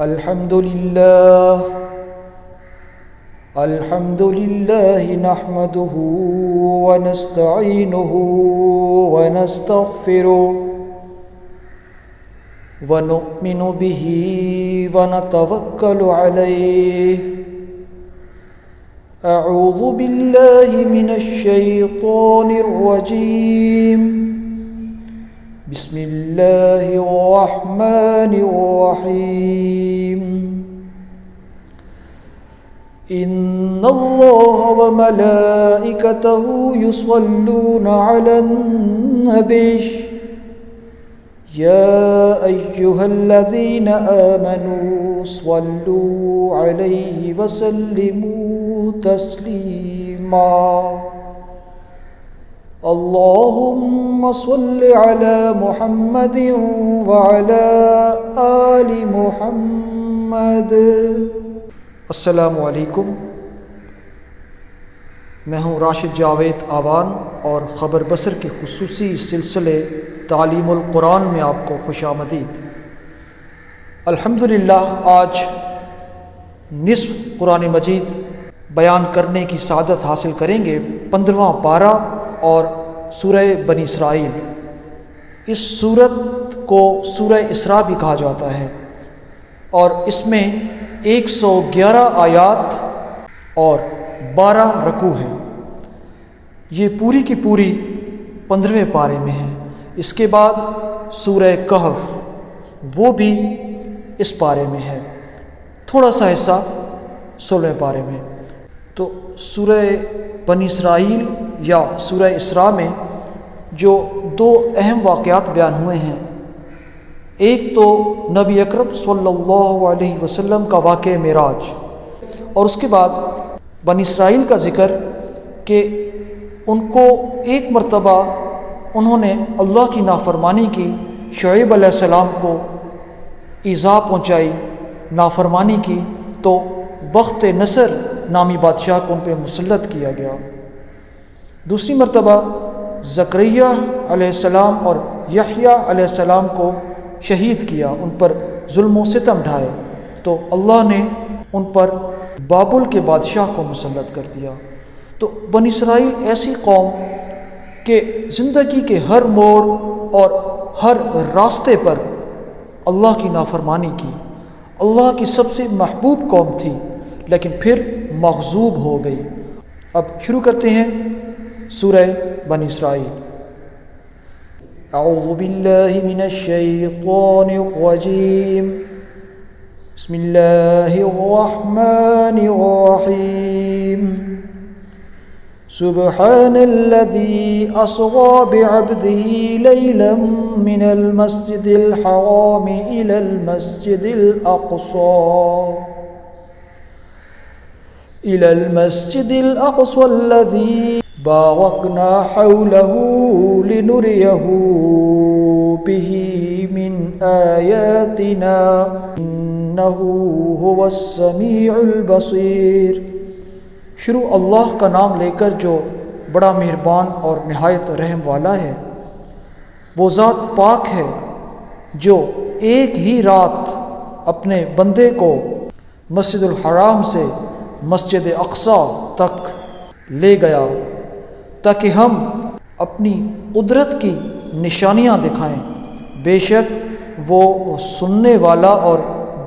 الحمد لله نحمده ونستعينه ونستغفره ونؤمن به ونتوكل عليه. أعوذ بالله من الشيطان الرجيم. بسم الله الرحمن الرحيم. إن الله وملائكته يصلون على النبي يا أيها الذين آمنوا صلوا عليه وسلموا تسليما. اللهم صل على محمد وعلى آل محمد. السلام علیکم، میں ہوں راشد جاوید آوان اور خبر بصر کے خصوصی سلسلے تعلیم القرآن میں آپ کو خوش آمدید۔ الحمدللہ آج نصف قرآن مجید بیان کرنے کی سعادت حاصل کریں گے۔ 15واں پارہ اور سورہ بنی اسرائیل۔ اس سورت کو سورہ اسراء بھی کہا جاتا ہے اور اس میں 111 آیات اور 12 رکوع ہیں۔ یہ پوری کی پوری 15ویں پارے میں ہے۔ اس کے بعد سورہ کہف، وہ بھی اس پارے میں ہے، تھوڑا سا حصہ 16ویں پارے میں۔ تو سورہ بنی اسرائیل یا سورہ اسراء میں جو دو اہم واقعات بیان ہوئے ہیں، ایک تو نبی اکرم صلی اللہ علیہ وسلم کا واقعہ معراج، اور اس کے بعد بنی اسرائیل کا ذکر کہ ان کو ایک مرتبہ انہوں نے اللہ کی نافرمانی کی، شعیب علیہ السلام کو ایذا پہنچائی، نافرمانی کی، تو بخت نصر نامی بادشاہ کو ان پہ مسلط کیا گیا۔ دوسری مرتبہ زکریا علیہ السلام اور یحییٰ علیہ السلام کو شہید کیا، ان پر ظلم و ستم ڈھائے، تو اللہ نے ان پر بابل کے بادشاہ کو مسلط کر دیا۔ تو بنی اسرائیل ایسی قوم کہ زندگی کے ہر موڑ اور ہر راستے پر اللہ کی نافرمانی کی، اللہ کی سب سے محبوب قوم تھی، لیکن پھر مغضوب ہو گئی۔ اب شروع کرتے ہیں سورہ بنی اسرائیل۔ اعوذ باللہ من الشیطان الرجیم۔ بسم اللہ الرحمن الرحیم۔ سبحان الذي أسرى بعبده ليلا من المسجد الحرام إلى المسجد الأقصى الذي باركنا حوله لنريه به من آياتنا إنه هو السميع البصير۔ شروع اللہ کا نام لے کر جو بڑا مہربان اور نہایت رحم والا ہے۔ وہ ذات پاک ہے جو ایک ہی رات اپنے بندے کو مسجد الحرام سے مسجد اقصی تک لے گیا تاکہ ہم اپنی قدرت کی نشانیاں دکھائیں۔ بے شک وہ سننے والا اور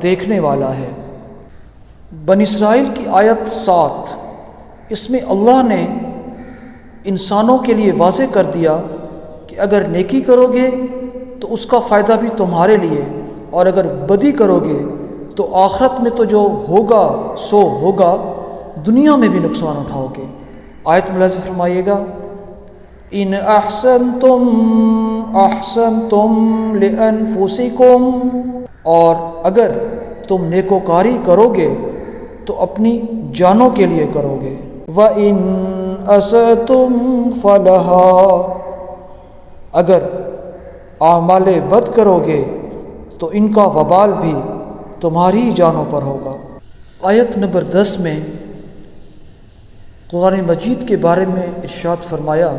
دیکھنے والا ہے۔ بنی اسرائیل کی آیت 7، اس میں اللہ نے انسانوں کے لیے واضح کر دیا کہ اگر نیکی کرو گے تو اس کا فائدہ بھی تمہارے لیے، اور اگر بدی کرو گے تو آخرت میں تو جو ہوگا سو ہوگا، دنیا میں بھی نقصان اٹھاؤ گے۔ آیت ملاحظہ فرمائیے گا، ان احسنتم احسنتم لانفسکم، اور اگر تم نیکوکاری کرو گے تو اپنی جانوں کے لیے کرو گے۔ وَإِنْ أَسَأْتُمْ فَلَهَا، اگر اعمال بد کرو گے تو ان کا وبال بھی تمہاری جانوں پر ہوگا۔ آیت نمبر 10 میں قرآن مجید کے بارے میں ارشاد فرمایا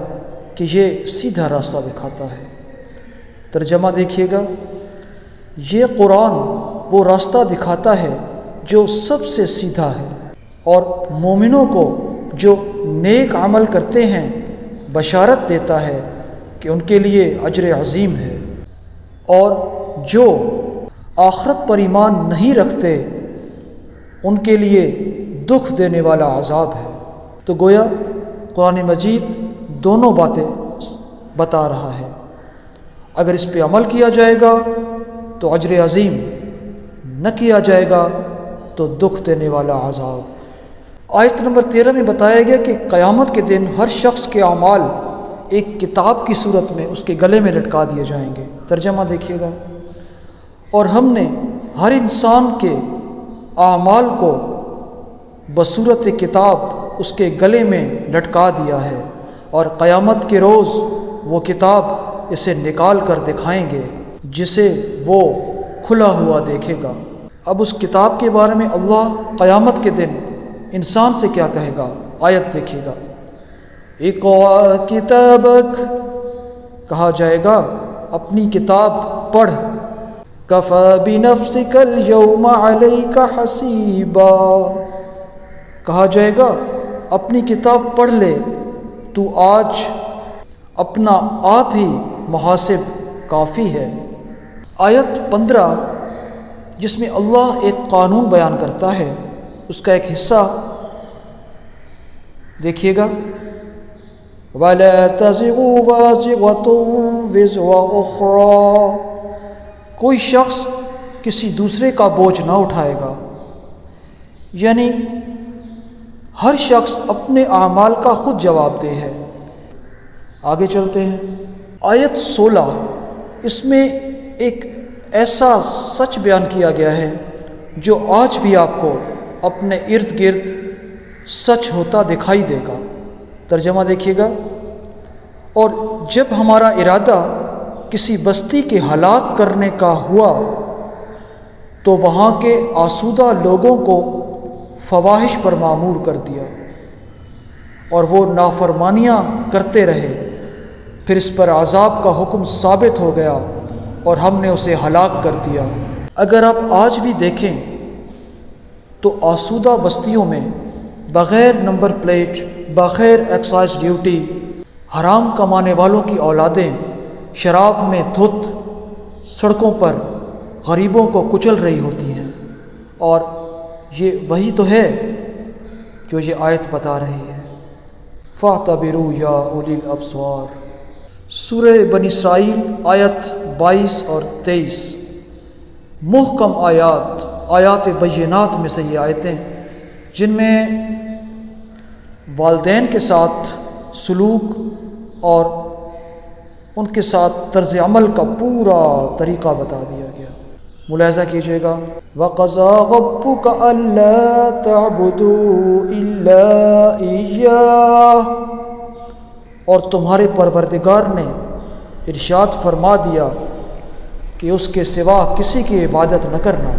کہ یہ سیدھا راستہ دکھاتا ہے۔ ترجمہ دیکھیے گا، یہ قرآن وہ راستہ دکھاتا ہے جو سب سے سیدھا ہے، اور مومنوں کو جو نیک عمل کرتے ہیں بشارت دیتا ہے کہ ان کے لیے اجر عظیم ہے، اور جو آخرت پر ایمان نہیں رکھتے ان کے لیے دکھ دینے والا عذاب ہے۔ تو گویا قرآن مجید دونوں باتیں بتا رہا ہے، اگر اس پہ عمل کیا جائے گا تو اجر عظیم، نہ کیا جائے گا تو دکھ دینے والا عذاب۔ آیت نمبر 13 میں بتایا گیا کہ قیامت کے دن ہر شخص کے اعمال ایک کتاب کی صورت میں اس کے گلے میں لٹکا دیے جائیں گے۔ ترجمہ دیکھیے گا، اور ہم نے ہر انسان کے اعمال کو بصورت کتاب اس کے گلے میں لٹکا دیا ہے، اور قیامت کے روز وہ کتاب اسے نکال کر دکھائیں گے جسے وہ کھلا ہوا دیکھے گا۔ اب اس کتاب کے بارے میں اللہ قیامت کے دن انسان سے کیا کہے گا، آیت دیکھیے گا، اقرأ کتابک، کہا جائے گا اپنی کتاب پڑھ، کفی بنفسک اليوم علیک حسیبا، کہا جائے گا اپنی کتاب پڑھ لے، تو آج اپنا آپ ہی محاسب کافی ہے۔ آیت 15 جس میں اللہ ایک قانون بیان کرتا ہے، اس کا ایک حصہ دیکھیے گا، وَلَا تَزِرُ وَازِرَةٌ وِزْرَ أُخْرَى، کوئی شخص کسی دوسرے کا بوجھ نہ اٹھائے گا، یعنی ہر شخص اپنے اعمال کا خود جواب دہ ہے۔ آگے چلتے ہیں، آیت 16 اس میں ایک ایسا سچ بیان کیا گیا ہے جو آج بھی آپ کو اپنے ارد گرد سچ ہوتا دکھائی دے گا۔ ترجمہ دیکھیے گا، اور جب ہمارا ارادہ کسی بستی کے ہلاک کرنے کا ہوا تو وہاں کے آسودہ لوگوں کو فواحش پر مامور کر دیا، اور وہ نافرمانیاں کرتے رہے، پھر اس پر عذاب کا حکم ثابت ہو گیا اور ہم نے اسے ہلاک کر دیا۔ اگر آپ آج بھی دیکھیں تو آسودہ بستیوں میں بغیر نمبر پلیٹ، بغیر ایکسائز ڈیوٹی، حرام کمانے والوں کی اولادیں شراب میں دھت سڑکوں پر غریبوں کو کچل رہی ہوتی ہیں، اور یہ وہی تو ہے جو یہ آیت بتا رہی ہے۔ فَاعْتَبِرُوا يَا أُولِي الْأَبْصَارِ، سورہ بنی اسرائیل آیت 22 اور 23، محکم آیات بینات میں سے یہ آیتیں جن میں والدین کے ساتھ سلوک اور ان کے ساتھ طرز عمل کا پورا طریقہ بتا دیا گیا۔ ملاحظہ کیجیے گا، وَقَضَىٰ رَبُّكَ أَلَّا تَعْبُدُوا إِلَّا إِيَّاهُ، اور تمہارے پروردگار نے ارشاد فرما دیا کہ اس کے سوا کسی کی عبادت نہ کرنا۔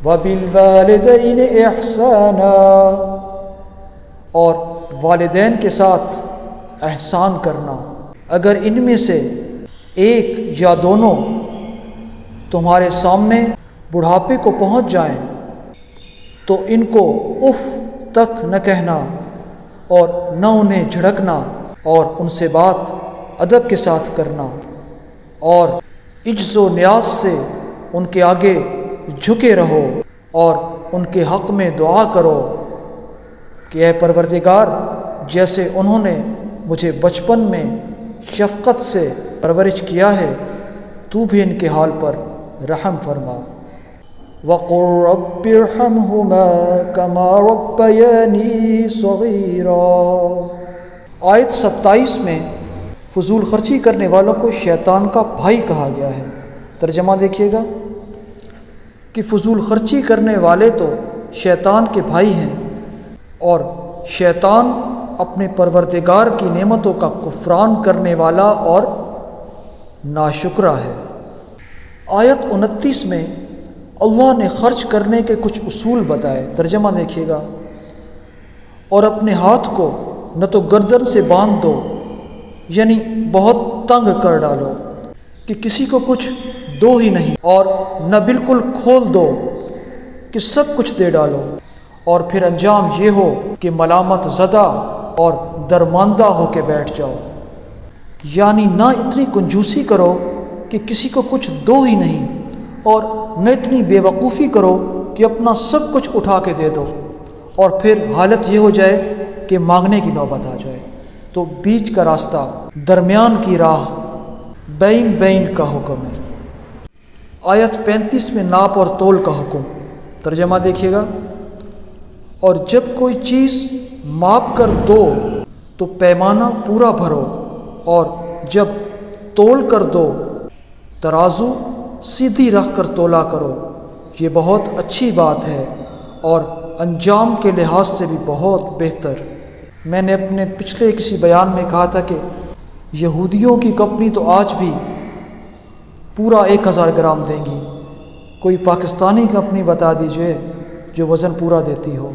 وَبِالْوَالِدَيْنِ إِحْسَانًا، اور والدین کے ساتھ احسان کرنا، اگر ان میں سے ایک یا دونوں تمہارے سامنے بڑھاپے کو پہنچ جائیں تو ان کو اف تک نہ کہنا اور نہ انہیں جھڑکنا، اور ان سے بات ادب کے ساتھ کرنا، اور عجز و نیاز سے ان کے آگے جھکے رہو، اور ان کے حق میں دعا کرو کہ اے پروردگار، جیسے انہوں نے مجھے بچپن میں شفقت سے پرورش کیا ہے تو بھی ان کے حال پر رحم فرما۔ وَقُلْ رَبِّ ارْحَمْهُمَا كَمَا رَبَّيَانِي صَغِيرًا، آیت 27 میں فضول خرچی کرنے والوں کو شیطان کا بھائی کہا گیا ہے۔ ترجمہ دیکھیے گا کہ فضول خرچی کرنے والے تو شیطان کے بھائی ہیں، اور شیطان اپنے پروردگار کی نعمتوں کا کفران کرنے والا اور ناشکرہ ہے۔ آیت 29 میں اللہ نے خرچ کرنے کے کچھ اصول بتائے۔ ترجمہ دیکھیے گا، اور اپنے ہاتھ کو نہ تو گردن سے باندھ دو، یعنی بہت تنگ کر ڈالو کہ کسی کو کچھ دو ہی نہیں اور نہ بالکل کھول دو کہ سب کچھ دے ڈالو، اور پھر انجام یہ ہو کہ ملامت زدہ اور درماندہ ہو کے بیٹھ جاؤ۔ یعنی نہ اتنی کنجوسی کرو کہ کسی کو کچھ دو ہی نہیں، اور نہ اتنی بے وقوفی کرو کہ اپنا سب کچھ اٹھا کے دے دو، اور پھر حالت یہ ہو جائے کہ مانگنے کی نوبت آ جائے۔ تو بیچ کا راستہ، درمیان کی راہ، بین بین کا حکم ہے۔ آیت 35 میں ناپ اور تول کا حکم، ترجمہ دیکھیے گا۔ اور جب کوئی چیز ماپ کر دو تو پیمانہ پورا بھرو، اور جب تول کر دو ترازو سیدھی رکھ کر تولا کرو، یہ بہت اچھی بات ہے اور انجام کے لحاظ سے بھی بہت بہتر۔ میں نے اپنے پچھلے کسی بیان میں کہا تھا کہ یہودیوں کی کمپنی تو آج بھی پورا 1000 گرام دیں گی، کوئی پاکستانی کمپنی بتا دیجئے جو وزن پورا دیتی ہو،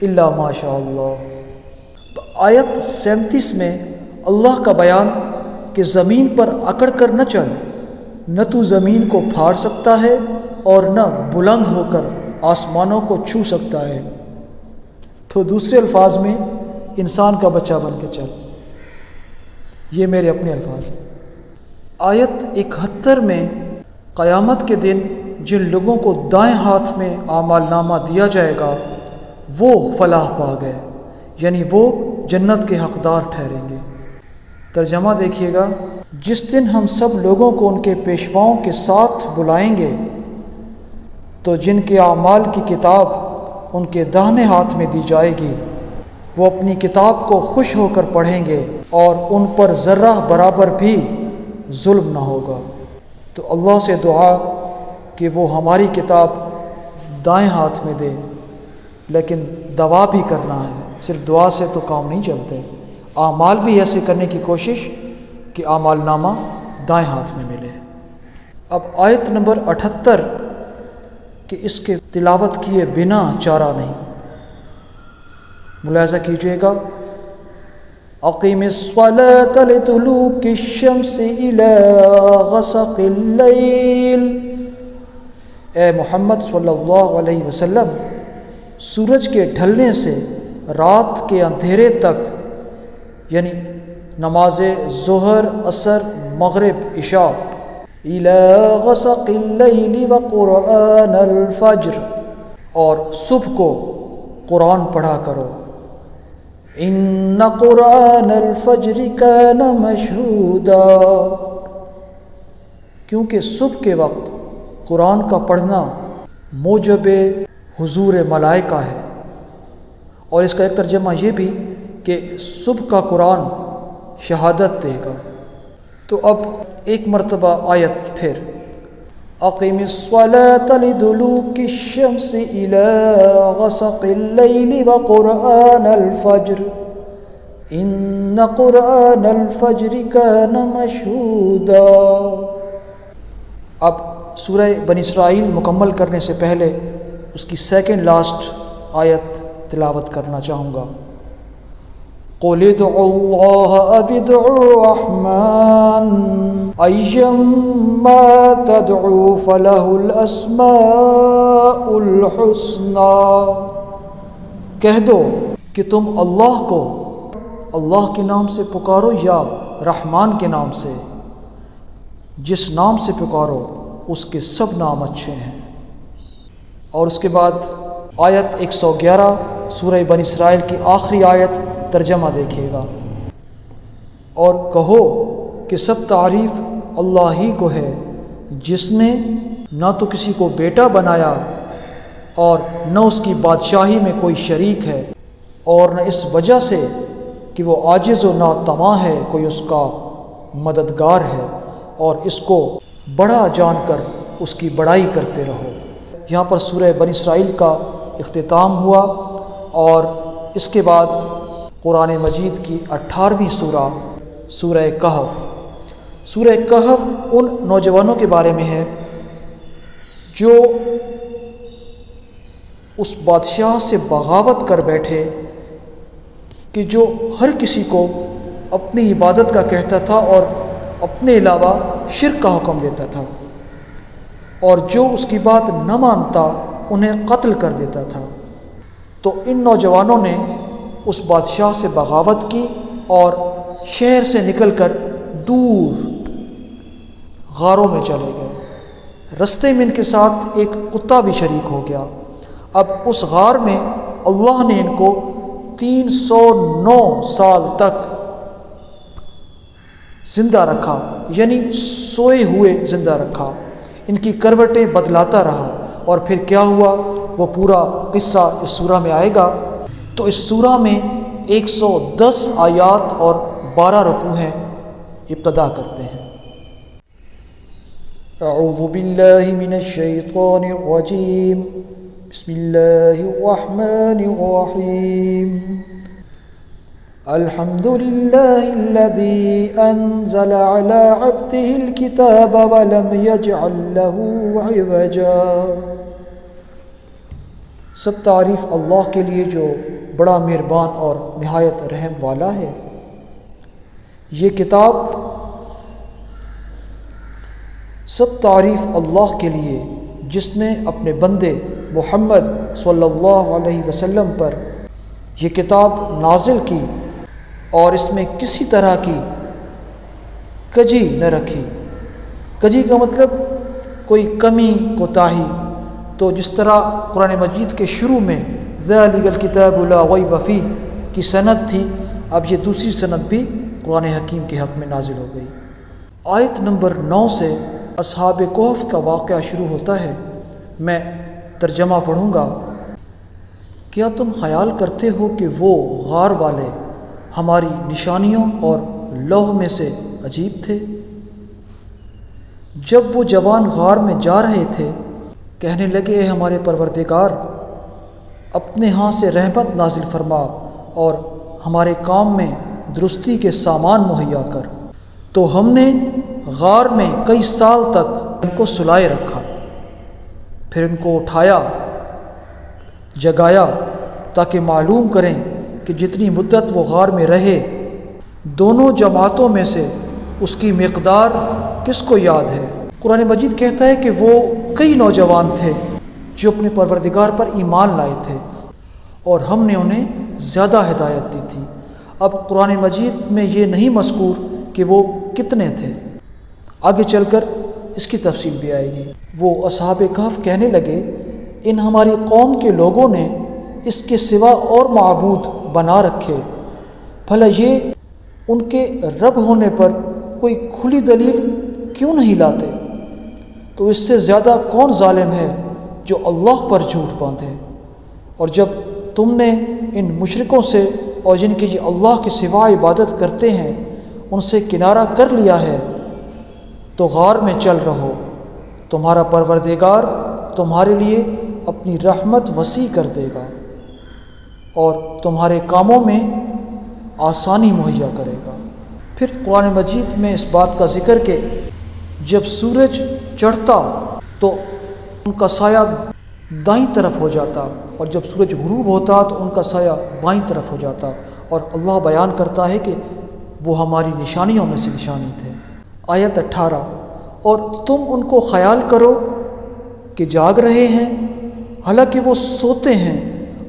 الا ماشاء اللہ۔ آیت 37 میں اللہ کا بیان کہ زمین پر اکڑ کر نہ چل، نہ تو زمین کو پھاڑ سکتا ہے اور نہ بلند ہو کر آسمانوں کو چھو سکتا ہے، تو دوسرے الفاظ میں انسان کا بچہ بن کے چل۔ یہ میرے اپنے الفاظ ہیں۔ آیت 71 میں قیامت کے دن جن لوگوں کو دائیں ہاتھ میں اعمال نامہ دیا جائے گا وہ فلاح پا گئے، یعنی وہ جنت کے حقدار ٹھہریں گے۔ ترجمہ دیکھیے گا، جس دن ہم سب لوگوں کو ان کے پیشواؤں کے ساتھ بلائیں گے تو جن کے اعمال کی کتاب ان کے داہنے ہاتھ میں دی جائے گی، وہ اپنی کتاب کو خوش ہو کر پڑھیں گے اور ان پر ذرہ برابر بھی ظلم نہ ہوگا۔ تو اللہ سے دعا کہ وہ ہماری کتاب دائیں ہاتھ میں دے، لیکن دعا بھی کرنا ہے، صرف دعا سے تو کام نہیں چلتے، اعمال بھی ایسے کرنے کی کوشش کہ اعمال نامہ دائیں ہاتھ میں ملے۔ اب آیت نمبر 78 کہ اس کے تلاوت کیے بنا چارہ نہیں، ملاحظہ کیجئے گا۔ اقیم الصلاة لطلوع الشمس الى غسق اللیل، اے محمد صلی اللہ علیہ وسلم سورج کے ڈھلنے سے رات کے اندھیرے تک، یعنی نماز ظہر، عصر، مغرب، عشاء، الى غسق اللیل وقرآن الفجر، اور صبح کو قرآن پڑھا کرو۔ ان قرآن الفجر کان مشہودا، کیونکہ صبح کے وقت قرآن کا پڑھنا موجب حضور ملائکہ ہے، اور اس کا ایک ترجمہ یہ بھی کہ صبح کا قرآن شہادت دے گا۔ تو اب ایک مرتبہ آیت پھر، اقیم الصلاة لدلوک الشمس الى غسق اللیل وقرآن الفجر ان قرآن الفجر کان مشہودا۔ اب سورہ بنی اسرائیل مکمل کرنے سے پہلے اس کی سیکنڈ لاسٹ آیت تلاوت کرنا چاہوں گا۔ قُلِ ادْعُوا اللَّهَ أَوِ ادْعُوا الرَّحْمَنَ أَيَّمَّا تَدْعُوا فَلَهُ الْأَسْمَاءُ الْحُسْنَى، کہہ دو کہ تم اللہ کو اللہ کے نام سے پکارو یا رحمان کے نام سے، جس نام سے پکارو اس کے سب نام اچھے ہیں۔ اور اس کے بعد آیت 111 سورہ بنی اسرائیل کی آخری آیت، ترجمہ دیکھیے گا۔ اور کہو کہ سب تعریف اللہ ہی کو ہے، جس نے نہ تو کسی کو بیٹا بنایا اور نہ اس کی بادشاہی میں کوئی شریک ہے، اور نہ اس وجہ سے کہ وہ عاجز و ناتواں ہے کوئی اس کا مددگار ہے، اور اس کو بڑا جان کر اس کی بڑائی کرتے رہو۔ یہاں پر سورہ بنی اسرائیل کا اختتام ہوا، اور اس کے بعد قرآن مجید کی 18ویں سورہ، سورہ کہف۔ سورہ کہف ان نوجوانوں کے بارے میں ہے جو اس بادشاہ سے بغاوت کر بیٹھے کہ جو ہر کسی کو اپنی عبادت کا کہتا تھا اور اپنے علاوہ شرک کا حکم دیتا تھا۔ اور جو اس کی بات نہ مانتا انہیں قتل کر دیتا تھا۔ تو ان نوجوانوں نے اس بادشاہ سے بغاوت کی اور شہر سے نکل کر دور غاروں میں چلے گئے۔ رستے میں ان کے ساتھ ایک کتا بھی شریک ہو گیا۔ اب اس غار میں اللہ نے ان کو 309 سال تک زندہ رکھا، یعنی سوئے ہوئے زندہ رکھا، ان کی کروٹیں بدلاتا رہا۔ اور پھر کیا ہوا وہ پورا قصہ اس سورہ میں آئے گا۔ تو اس سورہ میں 110 آیات اور 12 رکوع ہیں۔ ابتدا کرتے ہیں۔ اعوذ باللہ من الشیطان الرجیم، بسم اللہ الرحمن الرحیم۔ الحمد للہ الذی انزل علی عبدہ الکتاب ولم یجعل لہ عوجا۔ سب تعریف اللہ کے لیے جو بڑا مہربان اور نہایت رحم والا ہے۔ یہ کتاب، سب تعریف اللہ کے لیے جس نے اپنے بندے محمد صلی اللہ علیہ وسلم پر یہ کتاب نازل کی اور اس میں کسی طرح کی کجی نہ رکھی۔ کجی کا مطلب کوئی کمی کوتاہی۔ تو جس طرح قرآن مجید کے شروع میں ذالک الکتاب لا ریب فیہ کی سند تھی، اب یہ دوسری سند بھی قرآن حکیم کے حق میں نازل ہو گئی۔ آیت نمبر 9 سے اصحاب کہف کا واقعہ شروع ہوتا ہے۔ میں ترجمہ پڑھوں گا۔ کیا تم خیال کرتے ہو کہ وہ غار والے ہماری نشانیوں اور لوح میں سے عجیب تھے؟ جب وہ جوان غار میں جا رہے تھے، کہنے لگے اے ہمارے پروردگار، اپنے ہاں سے رحمت نازل فرما اور ہمارے کام میں درستی کے سامان مہیا کر۔ تو ہم نے غار میں کئی سال تک ان کو سلائے رکھا، پھر ان کو اٹھایا، جگایا تاکہ معلوم کریں کہ جتنی مدت وہ غار میں رہے، دونوں جماعتوں میں سے اس کی مقدار کس کو یاد ہے؟ قرآن مجید کہتا ہے کہ وہ کئی نوجوان تھے جو اپنے پروردگار پر ایمان لائے تھے اور ہم نے انہیں زیادہ ہدایت دی تھی۔ اب قرآن مجید میں یہ نہیں مذکور کہ وہ کتنے تھے، آگے چل کر اس کی تفصیل بھی آئے گی۔ وہ اصحاب کہف کہنے لگے ان ہماری قوم کے لوگوں نے اس کے سوا اور معبود بنا رکھے، بھلا یہ ان کے رب ہونے پر کوئی کھلی دلیل کیوں نہیں لاتے؟ تو اس سے زیادہ کون ظالم ہے جو اللہ پر جھوٹ باندھے؟ اور جب تم نے ان مشرکوں سے اور جن کی یہ اللہ کے سوا عبادت کرتے ہیں ان سے کنارہ کر لیا ہے تو غار میں چل رہو، تمہارا پروردگار تمہارے لیے اپنی رحمت وسیع کر دے گا اور تمہارے کاموں میں آسانی مہیا کرے گا۔ پھر قرآن مجید میں اس بات کا ذکر کہ جب سورج چڑھتا تو ان کا سایہ دائیں طرف ہو جاتا اور جب سورج غروب ہوتا تو ان کا سایہ بائیں طرف ہو جاتا، اور اللہ بیان کرتا ہے کہ وہ ہماری نشانیوں میں سے نشانی تھے۔ آیت 18، اور تم ان کو خیال کرو کہ جاگ رہے ہیں حالانکہ وہ سوتے ہیں،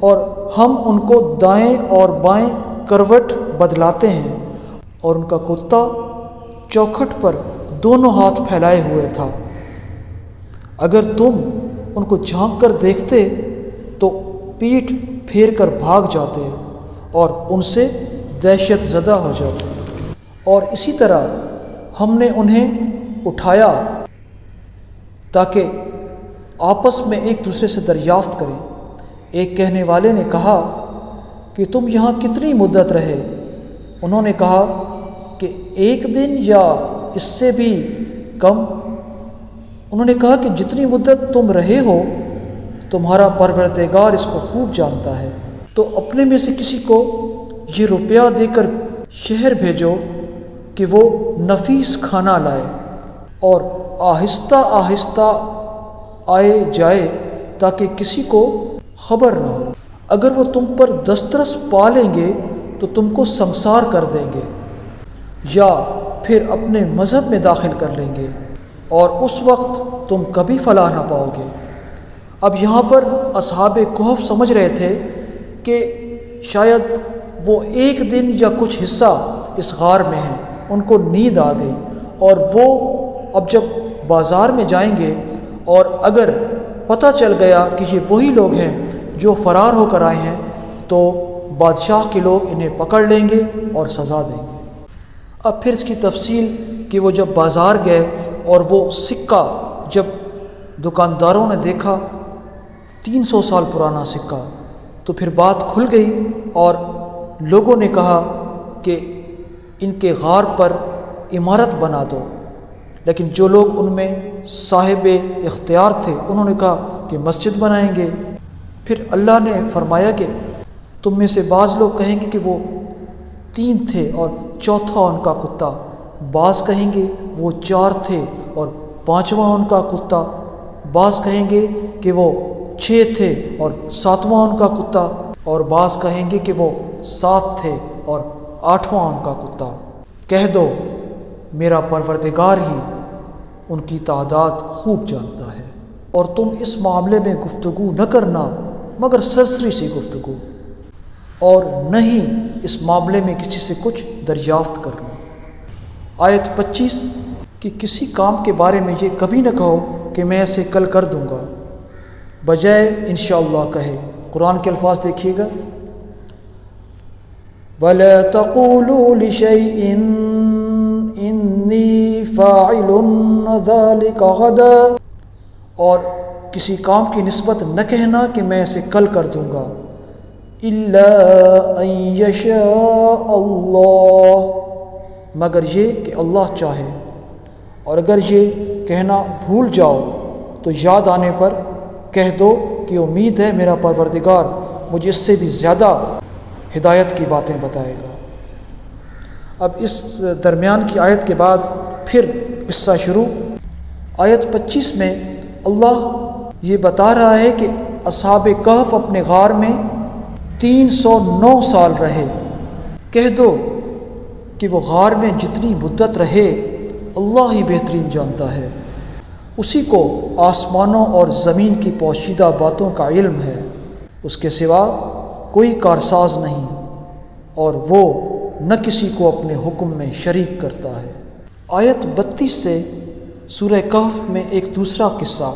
اور ہم ان کو دائیں اور بائیں کروٹ بدلاتے ہیں، اور ان کا کتا چوکھٹ پر دونوں ہاتھ پھیلائے ہوئے تھا۔ اگر تم ان کو جھانک کر دیکھتے تو پیٹھ پھیر کر بھاگ جاتے اور ان سے دہشت زدہ ہو جاتے۔ اور اسی طرح ہم نے انہیں اٹھایا تاکہ آپس میں ایک دوسرے سے دریافت کریں۔ ایک کہنے والے نے کہا کہ تم یہاں کتنی مدت رہے؟ انہوں نے کہا کہ 1 دن یا اس سے بھی کم۔ انہوں نے کہا کہ جتنی مدت تم رہے ہو تمہارا پروردگار اس کو خوب جانتا ہے، تو اپنے میں سے کسی کو یہ روپیہ دے کر شہر بھیجو کہ وہ نفیس کھانا لائے اور آہستہ آہستہ آئے جائے تاکہ کسی کو خبر نہ ہو۔ اگر وہ تم پر دسترس پا لیں گے تو تم کو سنسار کر دیں گے یا پھر اپنے مذہب میں داخل کر لیں گے، اور اس وقت تم کبھی فلاح نہ پاؤ گے۔ اب یہاں پر اصحاب کہف سمجھ رہے تھے کہ شاید وہ ایک دن یا کچھ حصہ اس غار میں ہیں، ان کو نیند آ گئی، اور وہ اب جب بازار میں جائیں گے اور اگر پتہ چل گیا کہ یہ وہی لوگ ہیں جو فرار ہو کر آئے ہیں تو بادشاہ کے لوگ انہیں پکڑ لیں گے اور سزا دیں گے۔ اب پھر اس کی تفصیل کہ وہ جب بازار گئے اور وہ سکہ جب دکانداروں نے دیکھا 300 سال پرانا سکہ، تو پھر بات کھل گئی اور لوگوں نے کہا کہ ان کے غار پر عمارت بنا دو، لیکن جو لوگ ان میں صاحب اختیار تھے انہوں نے کہا کہ مسجد بنائیں گے۔ پھر اللہ نے فرمایا کہ تم میں سے بعض لوگ کہیں گے کہ وہ 3 تھے اور چوتھا ان کا کتا، بعض کہیں گے وہ 4 تھے اور 5واں ان کا کتا، بعض کہیں گے کہ وہ 6 تھے اور 7واں ان کا کتا، اور بعض کہیں گے کہ وہ 7 تھے اور 8واں ان کا کتا۔ کہہ دو میرا پروردگار ہی ان کی تعداد خوب جانتا ہے، اور تم اس معاملے میں گفتگو نہ کرنا مگر سرسری سی گفتگو، اور نہ ہی اس معاملے میں کسی سے کچھ دریافت کرنا۔ آیت 25 کہ کسی کام کے بارے میں یہ کبھی نہ کہو کہ میں اسے کل کر دوں گا، بجائے انشاءاللہ کہے۔ قرآن کے الفاظ دیکھیے گا، وَلَا تَقُولُوا لِشَيْءٍ إِنِّي فَاعِلٌ ذَلِكَ غَدًا، اور کسی کام کی نسبت نہ کہنا کہ میں اسے کل کر دوں گا، إِلَّا أَن يَشَاءَ اللَّهُ، مگر یہ کہ اللہ چاہے۔ اور اگر یہ کہنا بھول جاؤ تو یاد آنے پر کہہ دو کہ امید ہے میرا پروردگار مجھے اس سے بھی زیادہ ہدایت کی باتیں بتائے گا۔ اب اس درمیان کی آیت کے بعد پھر قصہ شروع۔ آیت 25 میں اللہ یہ بتا رہا ہے کہ اصحاب کہف اپنے غار میں 309 سال رہے۔ کہہ دو کہ وہ غار میں جتنی مدت رہے اللہ ہی بہترین جانتا ہے، اسی کو آسمانوں اور زمین کی پوشیدہ باتوں کا علم ہے، اس کے سوا کوئی کارساز نہیں، اور وہ نہ کسی کو اپنے حکم میں شریک کرتا ہے۔ آیت 32 سے سورہ کہف میں ایک دوسرا قصہ،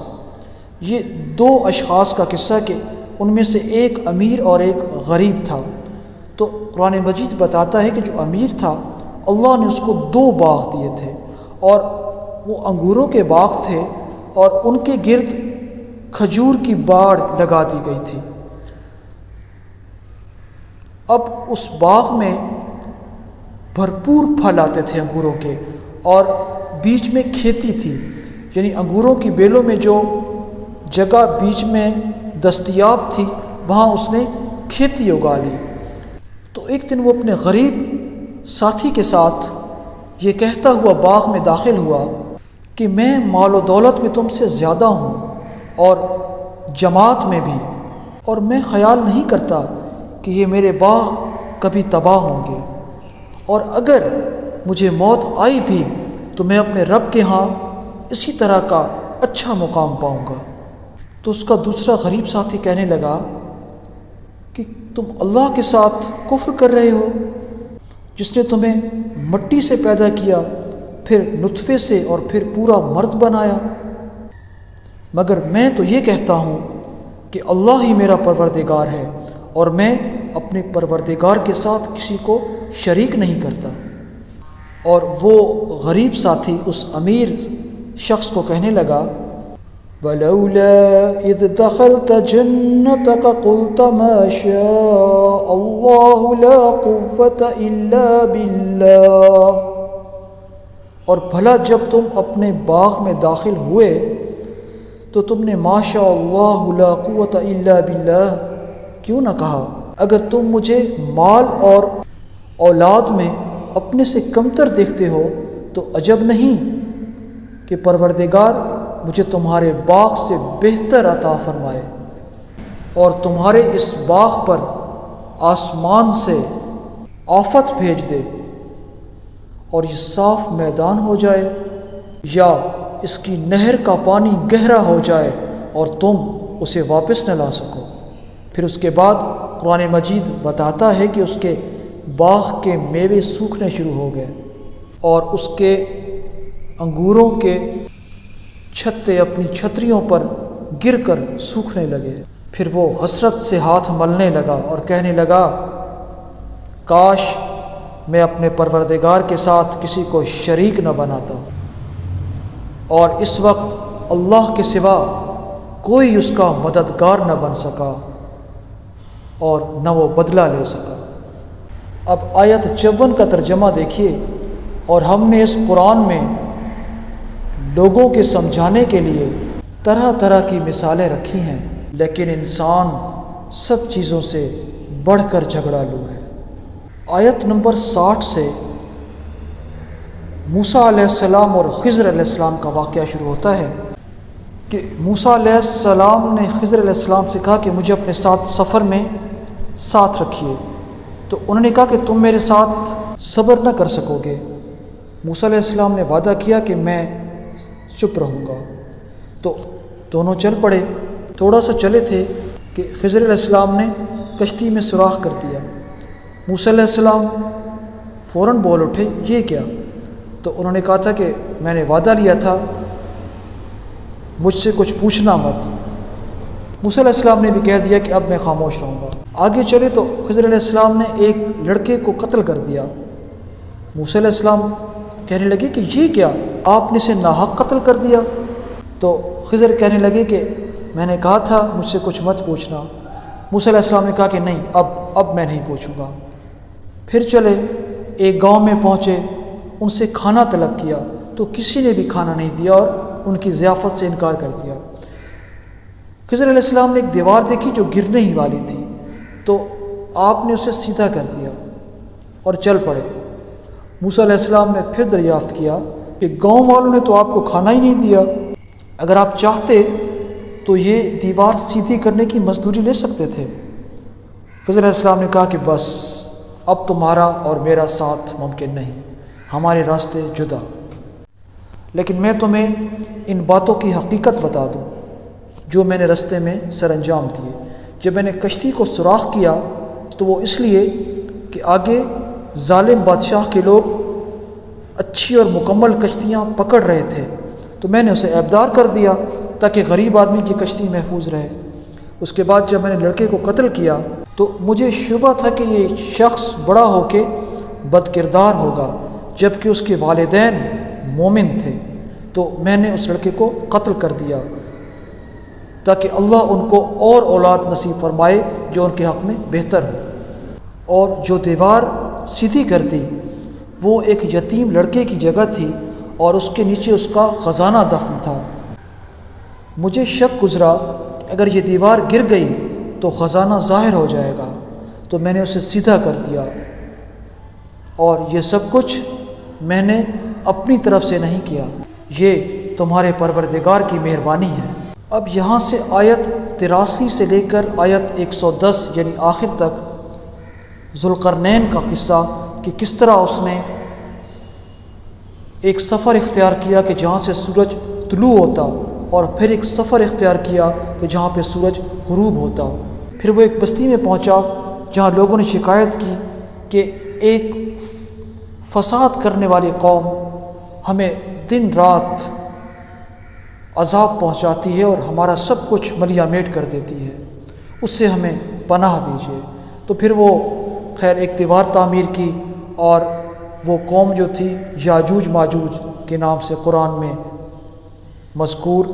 یہ 2 اشخاص کا قصہ کہ ان میں سے ایک امیر اور ایک غریب تھا۔ تو قرآن مجید بتاتا ہے کہ جو امیر تھا اللہ نے اس کو 2 باغ دیے تھے، اور وہ انگوروں کے باغ تھے اور ان کے گرد کھجور کی باڑ لگا دی گئی تھی۔ اب اس باغ میں بھرپور پھل آتے تھے انگوروں کے، اور بیچ میں کھیتی تھی، یعنی انگوروں کی بیلوں میں جو جگہ بیچ میں دستیاب تھی وہاں اس نے کھیتی اگا لی۔ تو ایک دن وہ اپنے غریب ساتھی کے ساتھ یہ کہتا ہوا باغ میں داخل ہوا کہ میں مال و دولت میں تم سے زیادہ ہوں اور جماعت میں بھی، اور میں خیال نہیں کرتا کہ یہ میرے باغ کبھی تباہ ہوں گے، اور اگر مجھے موت آئی بھی تو میں اپنے رب کے ہاں اسی طرح کا اچھا مقام پاؤں گا۔ تو اس کا دوسرا غریب ساتھی کہنے لگا کہ تم اللہ کے ساتھ کفر کر رہے ہو، جس نے تمہیں مٹی سے پیدا کیا، پھر نطفے سے، اور پھر پورا مرد بنایا۔ مگر میں تو یہ کہتا ہوں کہ اللہ ہی میرا پروردگار ہے، اور میں اپنے پروردگار کے ساتھ کسی کو شریک نہیں کرتا۔ اور وہ غریب ساتھی اس امیر شخص کو کہنے لگا، وَلَوْلَا إِذْ دَخَلْتَ جَنَّتَكَ قُلْتَ مَا شَاءَ اللَّهُ لَا قُوَّةَ إِلَّا بِاللَّهِ، اور بھلا جب تم اپنے باغ میں داخل ہوئے تو تم نے ما شاء اللہ لا قوت الا باللہ کیوں نہ کہا؟ اگر تم مجھے مال اور اولاد میں اپنے سے کمتر دیکھتے ہو تو عجب نہیں کہ پروردگار مجھے تمہارے باغ سے بہتر عطا فرمائے، اور تمہارے اس باغ پر آسمان سے آفت بھیج دے اور یہ صاف میدان ہو جائے، یا اس کی نہر کا پانی گہرا ہو جائے اور تم اسے واپس نہ لا سکو۔ پھر اس کے بعد قرآن مجید بتاتا ہے کہ اس کے باغ کے میوے سوکھنے شروع ہو گئے اور اس کے انگوروں کے چھتے اپنی چھتریوں پر گر کر سوکھنے لگے۔ پھر وہ حسرت سے ہاتھ ملنے لگا اور کہنے لگا کاش میں اپنے پروردگار کے ساتھ کسی کو شریک نہ بناتا، اور اس وقت اللہ کے سوا کوئی اس کا مددگار نہ بن سکا اور نہ وہ بدلہ لے سکا۔ اب آیت 54 کا ترجمہ دیکھیے، اور ہم نے اس قرآن میں لوگوں کے سمجھانے کے لیے طرح طرح کی مثالیں رکھی ہیں، لیکن انسان سب چیزوں سے بڑھ کر جھگڑالو ہے۔ آیت نمبر 60 سے موسیٰ علیہ السلام اور خضر علیہ السلام کا واقعہ شروع ہوتا ہے کہ موسیٰ علیہ السلام نے خضر علیہ السلام سے کہا کہ مجھے اپنے ساتھ سفر میں ساتھ رکھیے، تو انہوں نے کہا کہ تم میرے ساتھ صبر نہ کر سکو گے۔ موسیٰ علیہ السلام نے وعدہ کیا کہ میں چپ رہوں گا، تو دونوں چل پڑے۔ تھوڑا سا چلے تھے کہ خضر علیہ السلام نے کشتی میں سوراخ کر دیا۔ موسیٰ علیہ السلام فوراً بول اٹھے یہ کیا؟ تو انہوں نے کہا تھا کہ میں نے وعدہ لیا تھا مجھ سے کچھ پوچھنا مت۔ موسیٰ علیہ السلام نے بھی کہہ دیا کہ اب میں خاموش رہوں گا۔ آگے چلے تو خضر علیہ السلام نے ایک لڑکے کو قتل کر دیا۔ موسیٰ علیہ السلام کہنے لگے کہ یہ کیا، آپ نے اسے ناحق قتل کر دیا؟ تو خضر کہنے لگے کہ میں نے کہا تھا مجھ سے کچھ مت پوچھنا۔ موسیٰ علیہ السلام نے کہا کہ نہیں، اب میں نہیں پوچھوں گا۔ پھر چلے، ایک گاؤں میں پہنچے، ان سے کھانا طلب کیا تو کسی نے بھی کھانا نہیں دیا اور ان کی ضیافت سے انکار کر دیا۔ خضر علیہ السلام نے ایک دیوار دیکھی جو گرنے ہی والی تھی، تو آپ نے اسے سیدھا کر دیا اور چل پڑے۔ موسیٰ علیہ السلام نے پھر دریافت کیا کہ گاؤں والوں نے تو آپ کو کھانا ہی نہیں دیا، اگر آپ چاہتے تو یہ دیوار سیدھی کرنے کی مزدوری لے سکتے تھے۔ خضر علیہ السلام نے کہا کہ بس اب تمہارا اور میرا ساتھ ممکن نہیں، ہمارے راستے جدا۔ لیکن میں تمہیں ان باتوں کی حقیقت بتا دوں جو میں نے راستے میں سر انجام دیے۔ جب میں نے کشتی کو سوراخ کیا تو وہ اس لیے کہ آگے ظالم بادشاہ کے لوگ اچھی اور مکمل کشتیاں پکڑ رہے تھے، تو میں نے اسے عیبدار کر دیا تاکہ غریب آدمی کی کشتی محفوظ رہے۔ اس کے بعد جب میں نے لڑکے کو قتل کیا تو مجھے شبہ تھا کہ یہ شخص بڑا ہو کے بد کردار ہوگا، جبکہ اس کے والدین مومن تھے، تو میں نے اس لڑکے کو قتل کر دیا تاکہ اللہ ان کو اور اولاد نصیب فرمائے جو ان کے حق میں بہتر ہو۔ اور جو دیوار سیدھی کر دی وہ ایک یتیم لڑکے کی جگہ تھی اور اس کے نیچے اس کا خزانہ دفن تھا۔ مجھے شک گزرا کہ اگر یہ دیوار گر گئی تو خزانہ ظاہر ہو جائے گا، تو میں نے اسے سیدھا کر دیا، اور یہ سب کچھ میں نے اپنی طرف سے نہیں کیا، یہ تمہارے پروردگار کی مہربانی ہے۔ اب یہاں سے آیت 83 سے لے کر آیت 110 یعنی آخر تک ذوالقرنین کا قصہ کہ کس طرح اس نے ایک سفر اختیار کیا کہ جہاں سے سورج طلوع ہوتا، اور پھر ایک سفر اختیار کیا کہ جہاں پہ سورج غروب ہوتا۔ پھر وہ ایک بستی میں پہنچا جہاں لوگوں نے شکایت کی کہ ایک فساد کرنے والی قوم ہمیں دن رات عذاب پہنچاتی ہے اور ہمارا سب کچھ ملیا میٹ کر دیتی ہے، اس سے ہمیں پناہ دیجیے۔ تو پھر وہ خیر ایک دیوار تعمیر کی، اور وہ قوم جو تھی یاجوج ماجوج کے نام سے قرآن میں مذکور،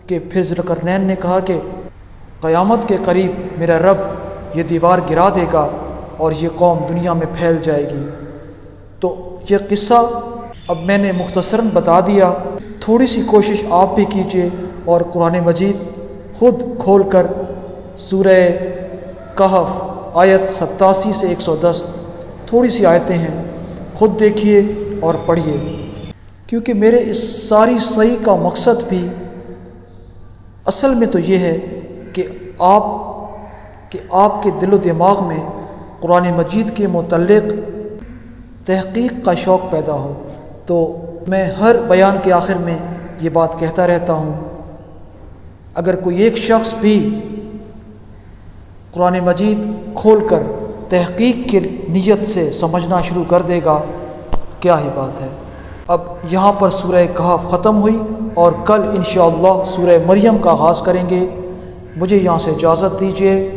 کہ پھر ذوالقرنین نے کہا کہ قیامت کے قریب میرا رب یہ دیوار گرا دے گا اور یہ قوم دنیا میں پھیل جائے گی۔ تو یہ قصہ اب میں نے مختصراً بتا دیا، تھوڑی سی کوشش آپ بھی کیجیے اور قرآن مجید خود کھول کر سورہ کہف آیت 87 سے 110 تھوڑی سی آیتیں ہیں، خود دیکھیے اور پڑھیے، کیونکہ میرے اس ساری صحیح کا مقصد بھی اصل میں تو یہ ہے کہ آپ کے دل و دماغ میں قرآن مجید کے متعلق تحقیق کا شوق پیدا ہو۔ تو میں ہر بیان کے آخر میں یہ بات کہتا رہتا ہوں، اگر کوئی ایک شخص بھی قرآن مجید کھول کر تحقیق کی نیت سے سمجھنا شروع کر دے گا، کیا ہی بات ہے۔ اب یہاں پر سورہ کہف ختم ہوئی اور کل انشاءاللہ سورہ مریم کا آغاز کریں گے۔ مجھے یہاں سے اجازت دیجیے۔